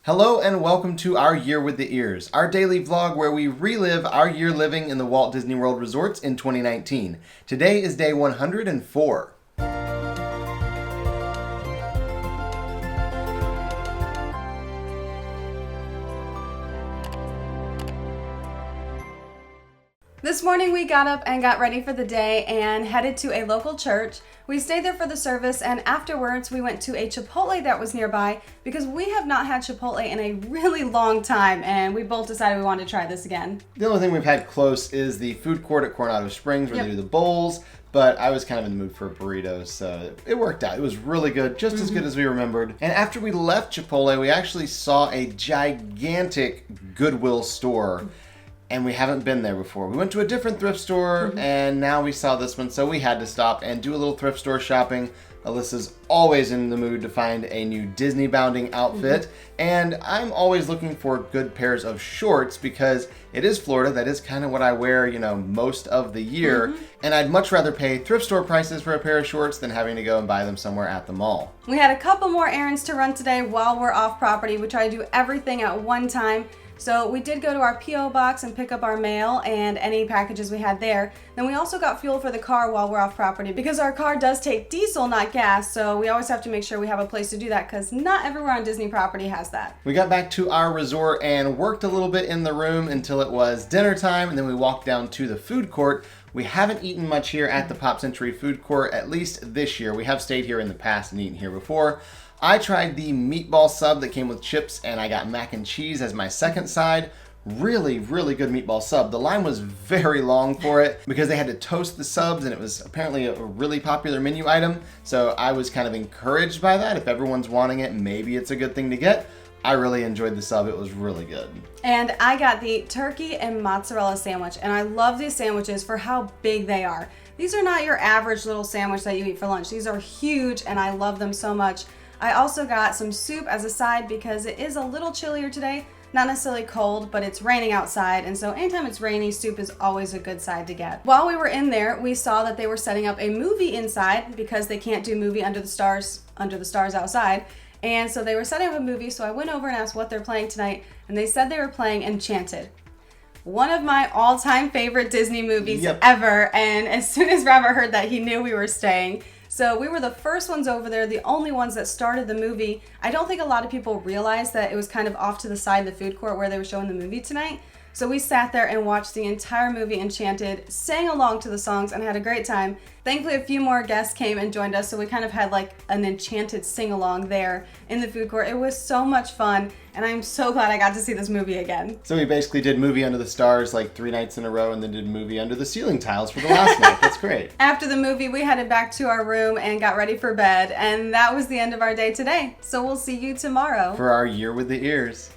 Hello and welcome to Our Year with the Ears, our daily vlog where we relive our year living in the Walt Disney World resorts in 2019. Today is day 104. This morning we got up and got ready for the day and headed to a local church. We stayed there for the service, and afterwards we went to a Chipotle that was nearby because we have not had Chipotle in a really long time, and we both decided we wanted to try this again. The only thing we've had close is the food court at Coronado Springs where they do the bowls, but I was kind of in the mood for burritos, so it worked out. It was really good, just as good as we remembered. And after we left Chipotle, we actually saw a gigantic Goodwill store. And we haven't been there before. We went to a different thrift store, and now we saw this one, so we had to stop and do a little thrift store shopping. Alyssa's always in the mood to find a new Disney bounding outfit, and I'm always looking for good pairs of shorts because it is Florida. That is kind of what I wear, most of the year, and I'd much rather pay thrift store prices for a pair of shorts than having to go and buy them somewhere at the mall. We had a couple more errands to run today while we're off property. We try to do everything at one time. So we did go to our P.O. box and pick up our mail and any packages we had there. Then we also got fuel for the car while we're off property because our car does take diesel, not gas. So we always have to make sure we have a place to do that because not everywhere on Disney property has that. We got back to our resort and worked a little bit in the room until it was dinner time, and then we walked down to the food court. We haven't eaten much here at the Pop Century food court, at least this year. We have stayed here in the past and eaten here before. I tried the meatball sub that came with chips, and I got mac and cheese as my second side. Really, really good meatball sub. The line was very long for it because they had to toast the subs, and it was apparently a really popular menu item. So I was kind of encouraged by that. If everyone's wanting it, maybe it's a good thing to get. I really enjoyed the sub. It was really good. And I got the turkey and mozzarella sandwich, and I love these sandwiches for how big they are. These are not your average little sandwich that you eat for lunch. These are huge, and I love them so much. I also got some soup as a side because it is a little chillier today. Not necessarily cold, but it's raining outside, and so anytime it's rainy, soup is always a good side to get. While we were in there, we saw that they were setting up a movie inside because they can't do movie under the stars outside. And so they were setting up a movie, so I went over and asked what they're playing tonight, and they said they were playing Enchanted. One of my all-time favorite Disney movies ever, and as soon as Robert heard that, he knew we were staying. So we were the first ones over there, the only ones that started the movie. I don't think a lot of people realized that it was kind of off to the side of the food court where they were showing the movie tonight. So we sat there and watched the entire movie Enchanted, sang along to the songs, and had a great time. Thankfully, a few more guests came and joined us, so we kind of had like an Enchanted sing-along there in the food court. It was so much fun, and I'm so glad I got to see this movie again. So we basically did movie under the stars like 3 nights in a row, and then did movie under the ceiling tiles for the last night. That's great. After the movie, we headed back to our room and got ready for bed, and that was the end of our day today. So we'll see you tomorrow for Our Year with the Ears.